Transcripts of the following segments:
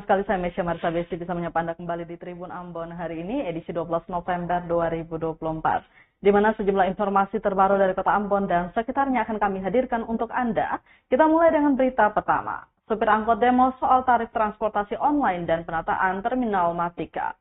sekali, saya Mesya Marsa Besti bisa menyapa Anda kembali di Tribun Ambon hari ini, edisi 12 November 2024. Di mana sejumlah informasi terbaru dari Kota Ambon dan sekitarnya akan kami hadirkan untuk Anda. Kita mulai dengan berita pertama. Supir angkot demo soal tarif transportasi online dan penataan terminal Matika.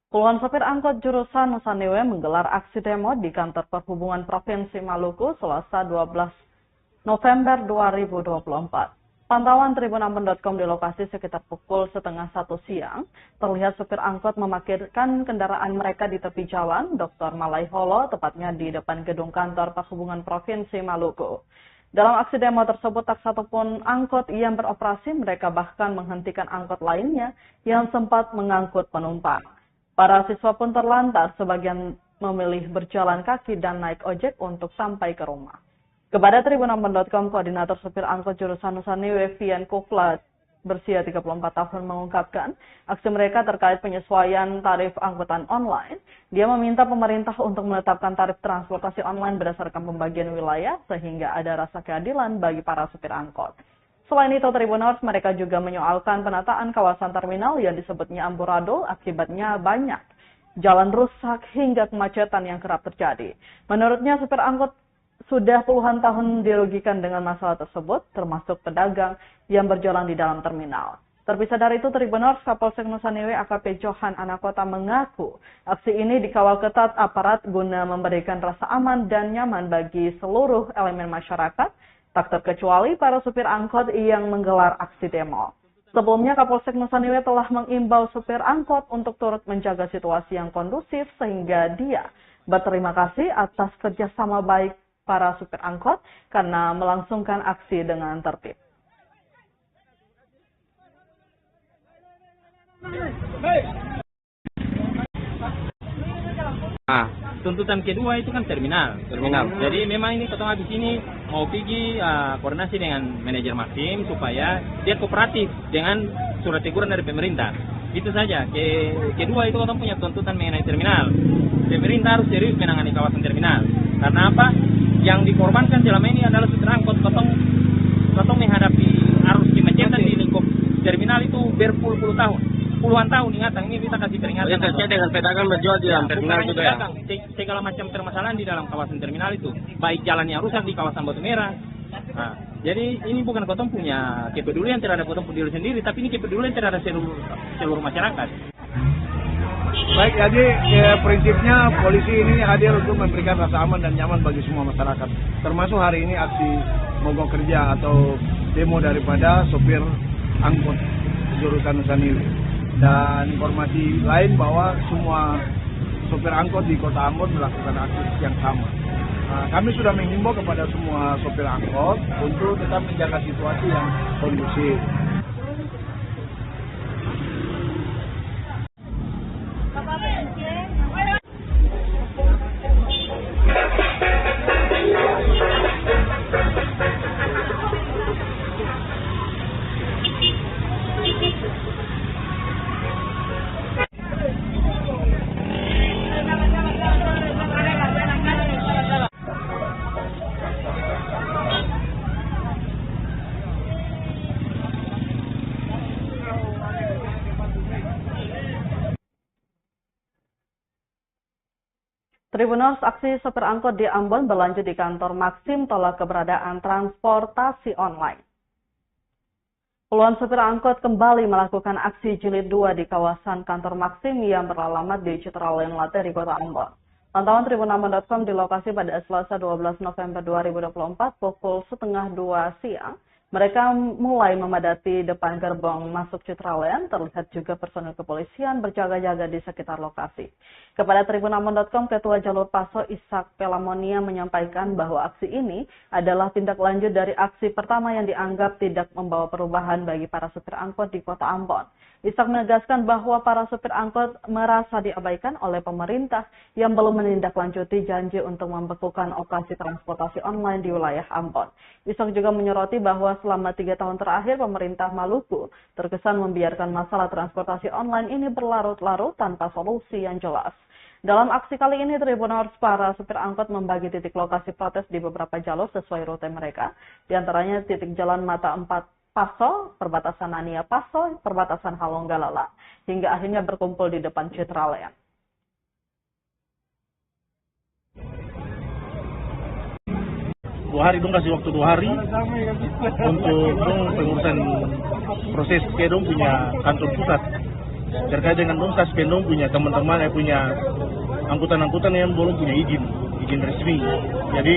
Puluhan sopir angkot jurusan Nusanewe menggelar aksi demo di kantor Perhubungan Provinsi Maluku Selasa 12 November 2024. Pantauan tribunambon.com di lokasi sekitar pukul 12:30 siang, terlihat supir angkot memarkirkan kendaraan mereka di tepi jalan Dr. Malaiholo, tepatnya di depan gedung kantor Perhubungan Provinsi Maluku. Dalam aksi demo tersebut, tak satupun angkot yang beroperasi, mereka bahkan menghentikan angkot lainnya yang sempat mengangkut penumpang. Para siswa pun terlantar, sebagian memilih berjalan kaki dan naik ojek untuk sampai ke rumah. Kepada tribunambon.com, koordinator supir angkot jurusan Nusanewe, Vian Kuflat, berusia 34 tahun, mengungkapkan aksi mereka terkait penyesuaian tarif angkutan online. Dia meminta pemerintah untuk menetapkan tarif transportasi online berdasarkan pembagian wilayah sehingga ada rasa keadilan bagi para supir angkot. Selain itu, Tribuners mereka juga menyoalkan penataan kawasan terminal yang disebutnya amburadul, akibatnya banyak jalan rusak hingga kemacetan yang kerap terjadi. Menurutnya, supir angkot sudah puluhan tahun dirugikan dengan masalah tersebut, termasuk pedagang yang berjualan di dalam terminal. Terpisah dari itu, Tribuners, Kapolsek Nusanewe AKP Johan Anakota mengaku aksi ini dikawal ketat aparat guna memberikan rasa aman dan nyaman bagi seluruh elemen masyarakat, tak terkecuali para supir angkot yang menggelar aksi demo. Sebelumnya, Kapolsek Nusanewe telah mengimbau supir angkot untuk turut menjaga situasi yang kondusif sehingga dia berterima kasih atas kerjasama baik para supir angkot karena melangsungkan aksi dengan tertib. Tuntutan kedua itu kan terminal. Jadi memang ini ketemu habis ini mau pergi koordinasi dengan manajer Maxim supaya dia kooperatif dengan surat teguran dari pemerintah. Itu saja. Kedua itu kita punya tuntutan mengenai terminal. Pemerintah harus serius menangani kawasan terminal. Karena apa? Yang dikorbankan selama ini adalah supir angkot. Kotong menghadapi arus kemacetan di lingkup terminal itu berpuluh-puluh tahun. Puluhan tahun, ingatan ini kita kasih peringatan. Yang terkait dengan pedagang berjual di dalam terminal juga ya? Segala macam permasalahan di dalam kawasan terminal itu. Baik jalan yang rusak di kawasan Batu Merah. Nah, jadi ini bukan kotong punya kepedulian terhadap kotong peduli sendiri, tapi ini kepedulian terhadap seluruh masyarakat. Baik, jadi prinsipnya polisi ini hadir untuk memberikan rasa aman dan nyaman bagi semua masyarakat. Termasuk hari ini aksi mogok kerja atau demo daripada sopir angkot jurusan Nusanewe. Dan informasi lain bahwa semua sopir angkot di Kota Ambon melakukan aksi yang sama. Kami sudah menghimbau kepada semua sopir angkot untuk tetap menjaga situasi yang kondusif. Tribuners, aksi sopir angkot di Ambon berlanjut di kantor Maxim tolak keberadaan transportasi online. Puluhan sopir angkot kembali melakukan aksi jilid 2 di kawasan kantor Maxim yang beralamat di Citraland Lateri, Kota Ambon. Pantauan tribunambon.com di lokasi pada Selasa 12 November 2024 pukul 1:30 siang. Mereka mulai memadati depan gerbang masuk Citraland, terlihat juga personel kepolisian berjaga-jaga di sekitar lokasi. Kepada tribunambon.com, Ketua Jalur Paso Ishak Pelamonia menyampaikan bahwa aksi ini adalah tindak lanjut dari aksi pertama yang dianggap tidak membawa perubahan bagi para supir angkot di Kota Ambon. Ishak menegaskan bahwa para supir angkot merasa diabaikan oleh pemerintah yang belum menindaklanjuti janji untuk membekukan operasi transportasi online di wilayah Ambon. Ishak juga menyoroti bahwa selama 3 tahun terakhir pemerintah Maluku terkesan membiarkan masalah transportasi online ini berlarut-larut tanpa solusi yang jelas. Dalam aksi kali ini, Tribuners, para supir angkot membagi titik lokasi protes di beberapa jalur sesuai rute mereka, di antaranya titik Jalan Mata 4 Paso, perbatasan Nania Paso, perbatasan Halonggalala, hingga akhirnya berkumpul di depan Citraland. Dua hari dong, kasih waktu 2 hari untuk dong pengurusan proses ke dong punya kantor pusat terkait dengan dong suspend dong punya teman-teman punya angkutan-angkutan yang belum punya izin resmi. Jadi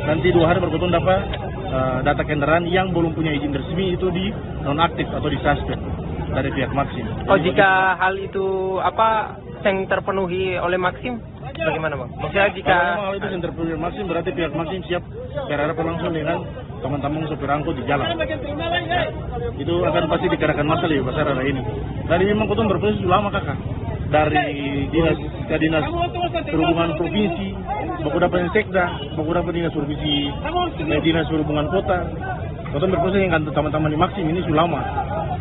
nanti 2 hari berikutnya dapat data kendaraan yang belum punya izin resmi itu di nonaktif atau di suspend dari pihak Maxim. Oh, jika hal itu yang terpenuhi oleh Maxim, bagaimana Bang? Maksudnya jika hal itu yang terpenuhi oleh Maxim, berarti pihak Maxim siap berhadapan langsung dengan teman-teman sopir angkut di jalan. Itu akan pasti dikerakan masalah di pasar hari ini. Dari memang kota berproses lama kakak. Dari dinas perhubungan provinsi, baku dapat sekda, baku dapat dinas provinsi, dinas perhubungan kota. Kota berproses dengan teman-teman di Maxim ini sudah lama.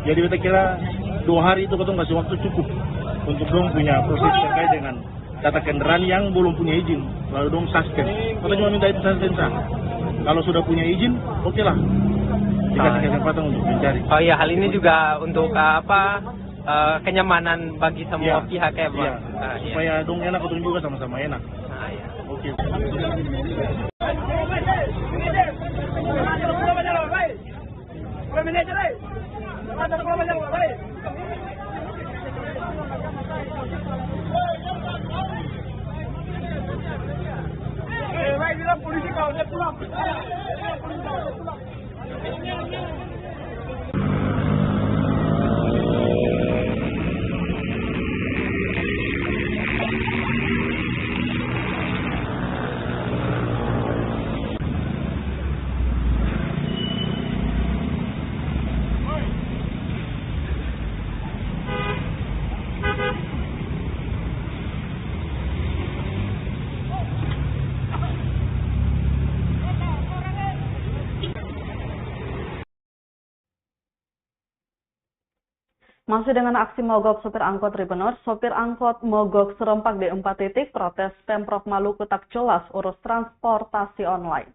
Jadi kita kira 2 hari itu kota ngasih waktu cukup untuk dong punya proses terkait dengan data kendaraan yang belum punya izin, lalu dong suspend. Kota cuma minta itu suspend sah. Kalau sudah punya izin, oke lah. Dikasih kesempatan untuk mencari. Oh iya, hal ini juga untuk kenyamanan bagi semua pihak ya, Bang. Iya. Supaya dong enak, kota juga sama-sama enak. Iya. Oke. Masih dengan aksi mogok sopir angkot Ribenor, sopir angkot mogok serempak di 4 titik protes Pemprov Maluku tak jelas urus transportasi online.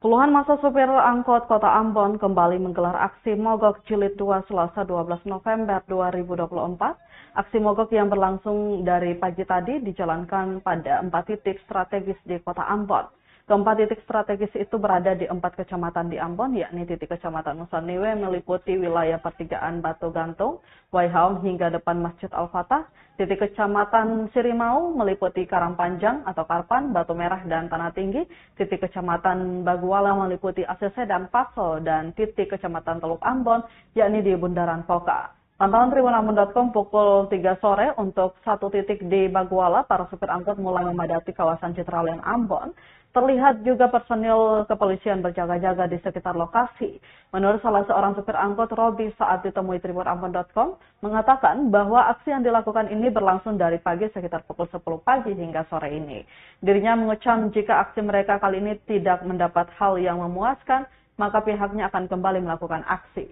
Puluhan masa sopir angkot Kota Ambon kembali menggelar aksi mogok jilid 2 Selasa 12 November 2024. Aksi mogok yang berlangsung dari pagi tadi dijalankan pada 4 titik strategis di Kota Ambon. Keempat titik strategis itu berada di 4 kecamatan di Ambon, yakni titik kecamatan Nusaniwe meliputi wilayah pertigaan Batu Gantung, Waihaum hingga depan Masjid Al-Fatah, titik kecamatan Sirimau meliputi Karangpanjang atau Karpan, Batu Merah dan Tanah Tinggi, titik kecamatan Baguala meliputi ACC dan Paso, dan titik kecamatan Teluk Ambon, yakni di Bundaran Poka. Pantauan tribunambon.com pukul 3 sore untuk 1 titik di Baguala, para supir angkot mulai memadati kawasan Citraland Ambon. Terlihat juga personil kepolisian berjaga-jaga di sekitar lokasi. Menurut salah seorang supir angkot, Robi, saat ditemui tribunambon.com, mengatakan bahwa aksi yang dilakukan ini berlangsung dari pagi sekitar pukul 10 pagi hingga sore ini. Dirinya mengecam jika aksi mereka kali ini tidak mendapat hal yang memuaskan, maka pihaknya akan kembali melakukan aksi.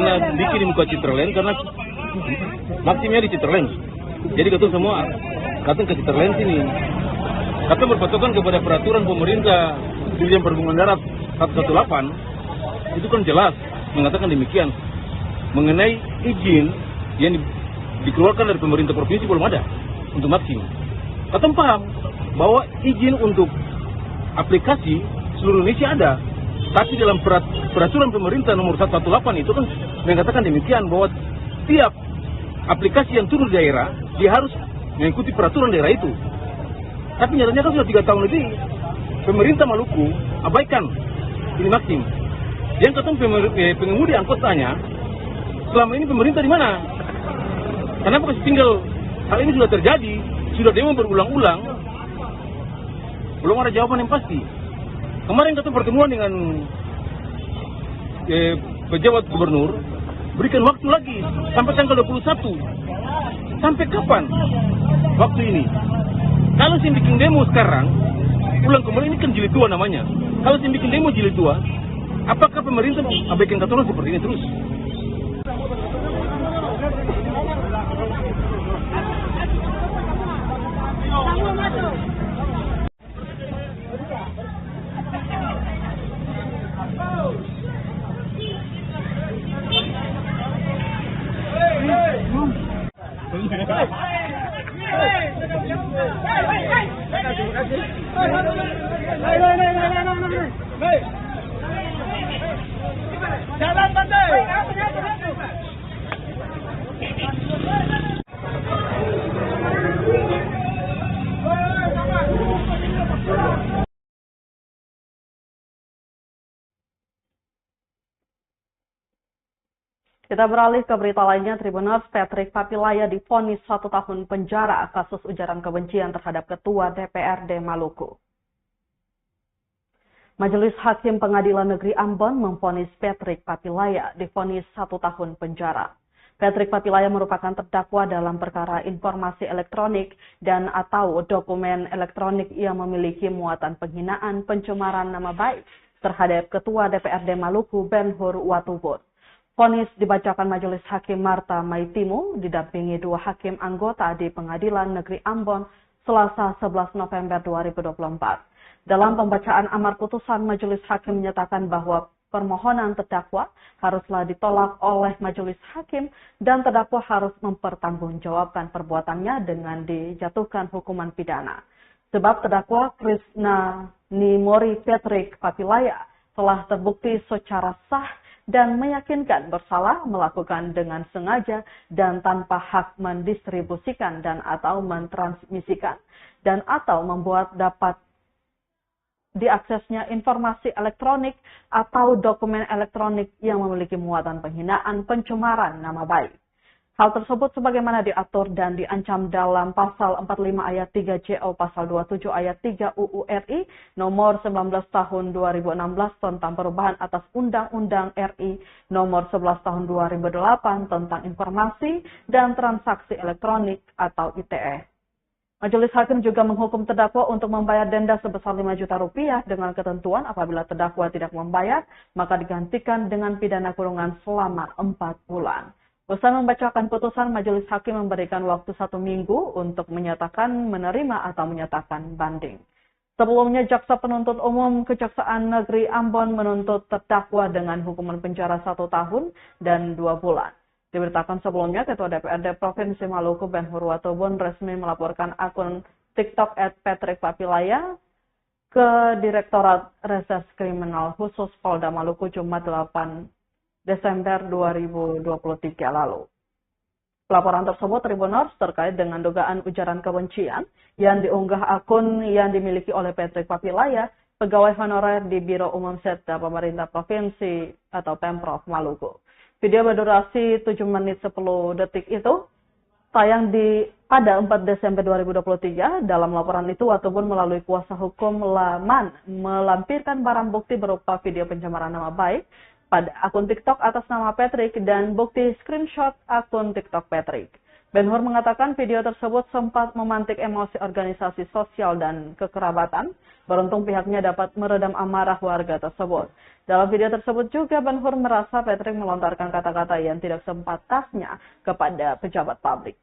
Bikin di muka Citraland karena Maximnya di Citraland. Jadi ketemu semua datang ke Citraland sini. Kata berpatokan kepada peraturan pemerintah Dirjen Perhubungan Darat 118 itu kan jelas mengatakan demikian mengenai izin yang dikeluarkan dari pemerintah provinsi belum ada untuk Maxim. Kata paham bahwa izin untuk aplikasi seluruh Indonesia ada. Tapi dalam peraturan pemerintah nomor 118 itu kan mengatakan demikian bahwa tiap aplikasi yang turun di daerah dia harus mengikuti peraturan daerah itu. Tapi nyatanya kan sudah 3 tahun lebih pemerintah Maluku abaikan ini Maxim. Yang ketemu pengemudi angkot tanya, selama ini pemerintah di mana? Kenapa masih tinggal? Hal ini sudah terjadi, sudah demo berulang-ulang, belum ada jawaban yang pasti. Kemarin kita pertemuan dengan pejabat gubernur, berikan waktu lagi sampai tanggal 21. Sampai kapan waktu ini? Kalau sih bikin demo sekarang, ulang kembali ini kan jilid 2 namanya. Kalau sih bikin demo jilid 2, apakah pemerintah abaikan kata seperti ini terus? Jalan pantai. Kita beralih ke berita lainnya. Tribuners Patrick Papilaya divonis 1 tahun penjara kasus ujaran kebencian terhadap Ketua DPRD Maluku. Majelis Hakim Pengadilan Negeri Ambon memvonis Patrick Papilaya divonis 1 tahun penjara. Patrick Papilaya merupakan terdakwa dalam perkara informasi elektronik dan atau dokumen elektronik yang memiliki muatan penghinaan pencemaran nama baik terhadap Ketua DPRD Maluku Ben-Hur Watubun. Vonis dibacakan Majelis Hakim Marta Maitimu didampingi 2 hakim anggota di Pengadilan Negeri Ambon Selasa 11 November 2024. Dalam pembacaan amar putusan, Majelis Hakim menyatakan bahwa permohonan terdakwa haruslah ditolak oleh Majelis Hakim dan terdakwa harus mempertanggungjawabkan perbuatannya dengan dijatuhkan hukuman pidana. Sebab terdakwa Krishna Nimori Patrick Papilaya telah terbukti secara sah dan meyakinkan bersalah melakukan dengan sengaja dan tanpa hak mendistribusikan dan atau mentransmisikan dan atau membuat dapat diaksesnya informasi elektronik atau dokumen elektronik yang memiliki muatan penghinaan pencemaran nama baik. Hal tersebut sebagaimana diatur dan diancam dalam Pasal 45 Ayat 3 JO Pasal 27 Ayat 3 UU RI Nomor 19 Tahun 2016 tentang perubahan atas Undang-Undang RI Nomor 11 Tahun 2008 tentang informasi dan transaksi elektronik atau ITE. Majelis Hakim juga menghukum terdakwa untuk membayar denda sebesar 5 juta rupiah dengan ketentuan apabila terdakwa tidak membayar, maka digantikan dengan pidana kurungan selama 4 bulan. Usai membacakan putusan, Majelis Hakim memberikan waktu 1 minggu untuk menyatakan menerima atau menyatakan banding. Sebelumnya, Jaksa Penuntut Umum Kejaksaan Negeri Ambon menuntut terdakwa dengan hukuman penjara 1 tahun dan 2 bulan. Diberitakan sebelumnya, Ketua DPRD Provinsi Maluku Ben-Hur Watubun resmi melaporkan akun TikTok @Patrick Papilaya ke Direktorat Reses Kriminal Khusus Polda Maluku Jumat 8 Desember 2023 lalu. Laporan tersebut Tribuners terkait dengan dugaan ujaran kebencian yang diunggah akun yang dimiliki oleh Patrick Papilaya, pegawai honorer di Biro Umum Setda Pemerintah Provinsi atau Pemprov Maluku. Video berdurasi 7 menit 10 detik itu tayang pada 4 Desember 2023. Dalam laporan itu, Watubun melalui kuasa hukum Laman melampirkan barang bukti berupa video pencemaran nama baik pada akun TikTok atas nama Patrick dan bukti screenshot akun TikTok Patrick. Ben-Hur mengatakan video tersebut sempat memantik emosi organisasi sosial dan kekerabatan. Beruntung pihaknya dapat meredam amarah warga tersebut. Dalam video tersebut juga Ben-Hur merasa Patrick melontarkan kata-kata yang tidak sepantasnya kepada pejabat publik.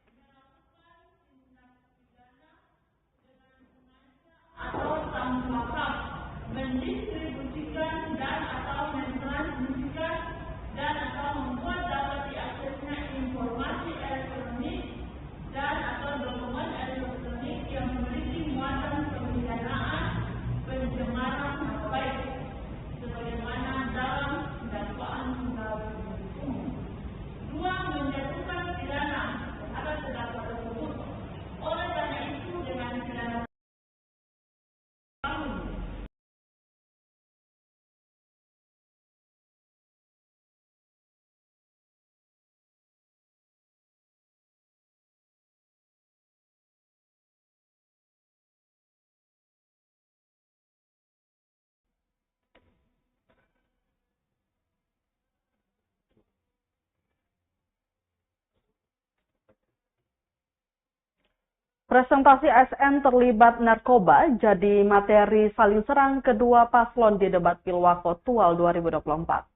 Presentasi ASN terlibat narkoba jadi materi saling serang kedua paslon di debat Pilwako Tual 2024.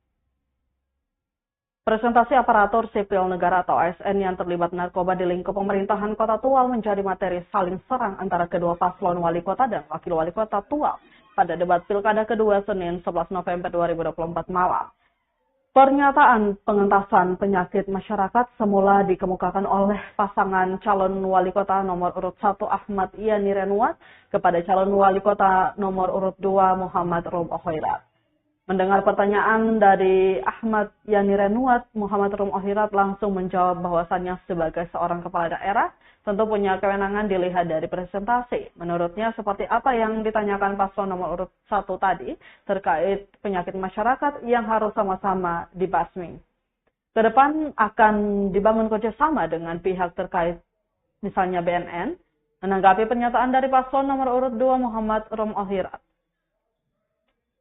Presentasi aparatur sipil negara atau ASN yang terlibat narkoba di lingkup pemerintahan Kota Tual menjadi materi saling serang antara kedua paslon wali kota dan wakil wali kota Tual pada debat pilkada kedua Senin 11 November 2024 malam. Pernyataan pengentasan penyakit masyarakat semula dikemukakan oleh pasangan calon wali kota nomor urut 1 Ahmad Yani Renwat kepada calon wali kota nomor urut 2 Muhammad Rum Ohirat. Mendengar pertanyaan dari Ahmad Yani Renwat, Muhammad Rum Ohirat langsung menjawab bahwasannya sebagai seorang kepala daerah tentu punya kewenangan dilihat dari presentasi. Menurutnya seperti apa yang ditanyakan paslon nomor urut 1 tadi terkait penyakit masyarakat yang harus sama-sama dibasmi. Ke depan akan dibangun kerjasama dengan pihak terkait, misalnya BNN, menanggapi pernyataan dari paslon nomor urut 2 Muhammad Rum Ohirat.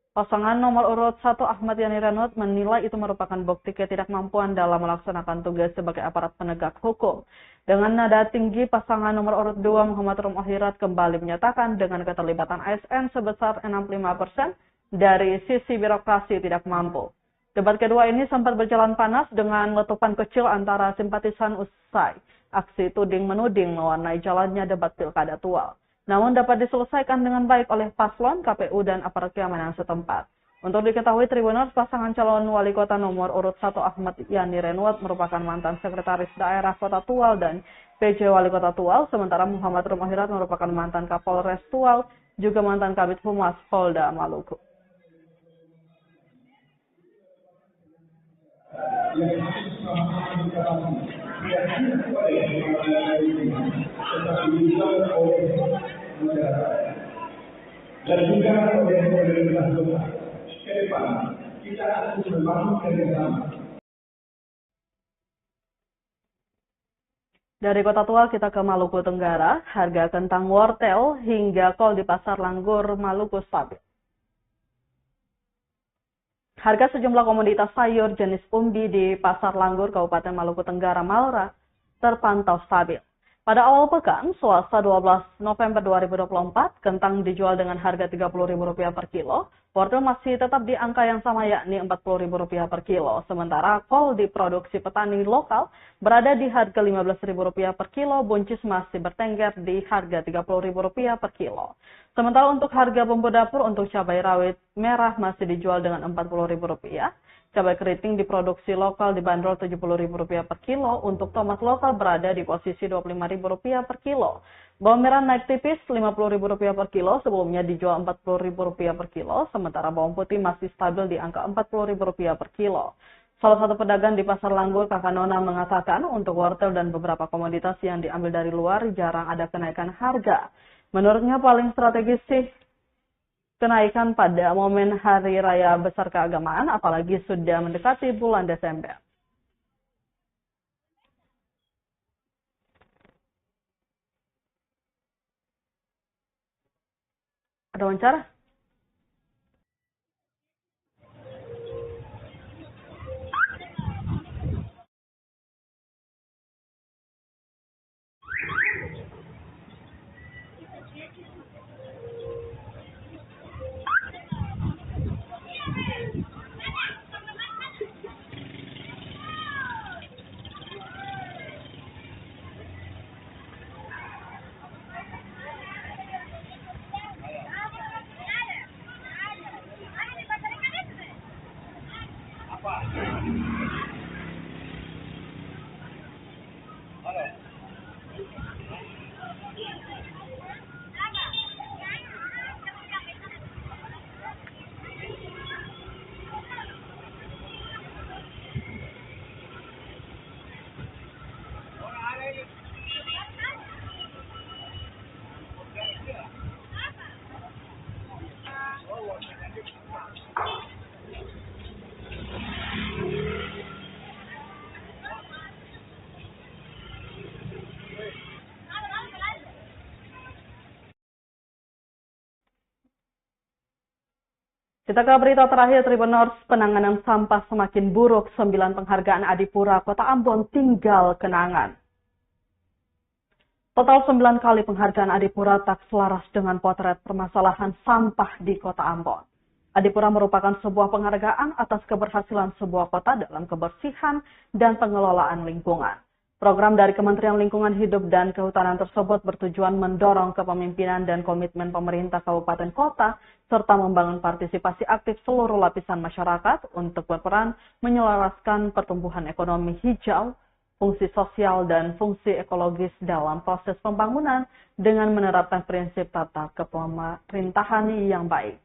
Pasangan nomor urut 1 Ahmad Yani Renwat menilai itu merupakan bukti ketidakmampuan dalam melaksanakan tugas sebagai aparat penegak hukum. Dengan nada tinggi, pasangan nomor urut 2 Muhammad Rum Ohirat kembali menyatakan dengan keterlibatan ASN sebesar 65% dari sisi birokrasi tidak mampu. Debat kedua ini sempat berjalan panas dengan letupan kecil antara simpatisan usai aksi tuding-menuding mewarnai jalannya debat pilkada Tual. Namun dapat diselesaikan dengan baik oleh paslon, KPU, dan aparat keamanan setempat. Untuk diketahui Tribuners, pasangan calon wali kota nomor urut 1 Ahmad Yani Renwat merupakan mantan sekretaris daerah Kota Tual dan PJ Wali Kota Tual, sementara Muhammad Rum Ohirat merupakan mantan Kapolres Tual, juga mantan Kabid Humas Polda Maluku. Dan juga oleh pemerintah kota. Ke depan kita akan membangun kerjasama. Dari Kota Tual kita ke Maluku Tenggara, harga kentang wortel hingga kol di Pasar Langgur Maluku stabil. Harga sejumlah komoditas sayur jenis umbi di Pasar Langgur Kabupaten Maluku Tenggara Malra terpantau stabil. Pada awal pekan, Selasa 12 November 2024, kentang dijual dengan harga Rp30.000 per kilo, wortel masih tetap di angka yang sama yakni Rp40.000 per kilo, sementara kol diproduksi petani lokal berada di harga Rp15.000 per kilo, buncis masih bertengger di harga Rp30.000 per kilo. Sementara untuk harga bumbu dapur untuk cabai rawit merah masih dijual dengan Rp40.000. Cabai keriting diproduksi lokal dibanderol Rp70.000 per kilo, untuk tomat lokal berada di posisi Rp25.000 per kilo. Bawang merah naik tipis Rp50.000 per kilo, sebelumnya dijual Rp40.000 per kilo, sementara bawang putih masih stabil di angka Rp40.000 per kilo. Salah satu pedagang di Pasar Langgur, Kakak Nona, mengatakan untuk wortel dan beberapa komoditas yang diambil dari luar jarang ada kenaikan harga. Menurutnya paling strategis sih kenaikan pada momen Hari Raya Besar Keagamaan, apalagi sudah mendekati bulan Desember. Ada wawancara? Kita ke berita terakhir, Tribuners, penanganan sampah semakin buruk, 9 penghargaan Adipura Kota Ambon tinggal kenangan. Total 9 kali penghargaan Adipura tak selaras dengan potret permasalahan sampah di Kota Ambon. Adipura merupakan sebuah penghargaan atas keberhasilan sebuah kota dalam kebersihan dan pengelolaan lingkungan. Program dari Kementerian Lingkungan Hidup dan Kehutanan tersebut bertujuan mendorong kepemimpinan dan komitmen pemerintah kabupaten kota, serta membangun partisipasi aktif seluruh lapisan masyarakat untuk berperan menyelaraskan pertumbuhan ekonomi hijau, fungsi sosial, dan fungsi ekologis dalam proses pembangunan dengan menerapkan prinsip tata kepemerintahan yang baik.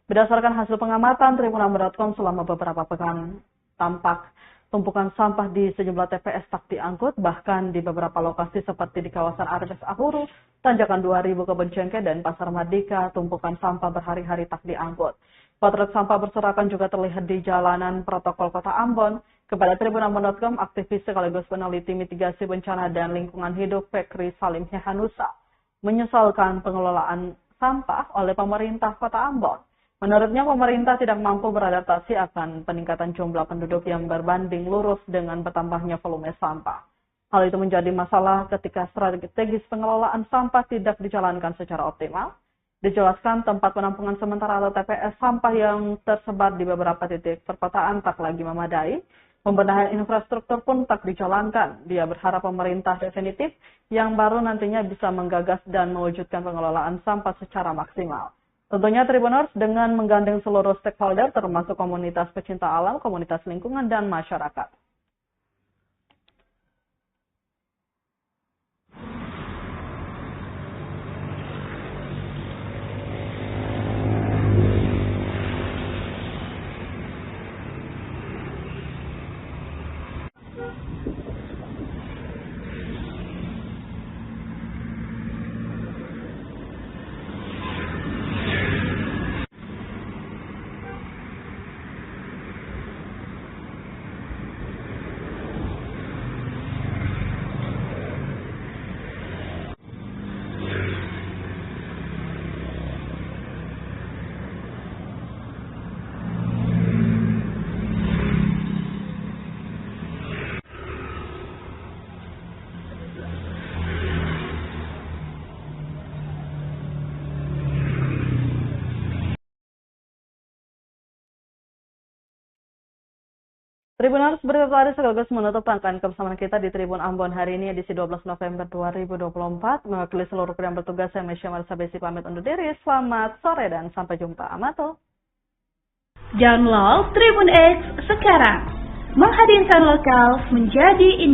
Berdasarkan hasil pengamatan tribunambon.com selama beberapa pekan, tampak tumpukan sampah di sejumlah TPS tak diangkut, bahkan di beberapa lokasi seperti di kawasan Arbes Ahuru, Tanjakan 2000 Kebon Cengkeh, dan Pasar Mardika, tumpukan sampah berhari-hari tak diangkut. Potret sampah berserakan juga terlihat di jalanan protokol Kota Ambon. Kepada tribunambon.com, aktivis sekaligus peneliti mitigasi bencana dan lingkungan hidup Fekri Salim Hehanusa menyesalkan pengelolaan sampah oleh pemerintah Kota Ambon. Menurutnya, pemerintah tidak mampu beradaptasi akan peningkatan jumlah penduduk yang berbanding lurus dengan bertambahnya volume sampah. Hal itu menjadi masalah ketika strategis pengelolaan sampah tidak dijalankan secara optimal. Dijelaskan tempat penampungan sementara atau TPS sampah yang tersebar di beberapa titik perkotaan tak lagi memadai. Pembenahan infrastruktur pun tak dijalankan. Dia berharap pemerintah definitif yang baru nantinya bisa menggagas dan mewujudkan pengelolaan sampah secara maksimal. Tentunya Tribuners dengan menggandeng seluruh stakeholder termasuk komunitas pecinta alam, komunitas lingkungan, dan masyarakat. Tribuners, berikut tadi sekaligus menutup rangkaian kebersamaan kita di Tribun Ambon hari ini edisi 12 November 2024. Mewakili seluruh kru yang bertugas, saya Mesya Marisa Besi pamit undur diri. Selamat sore dan sampai jumpa. Amato. Download Tribun X sekarang. Menghadirkan lokal menjadi Indonesia.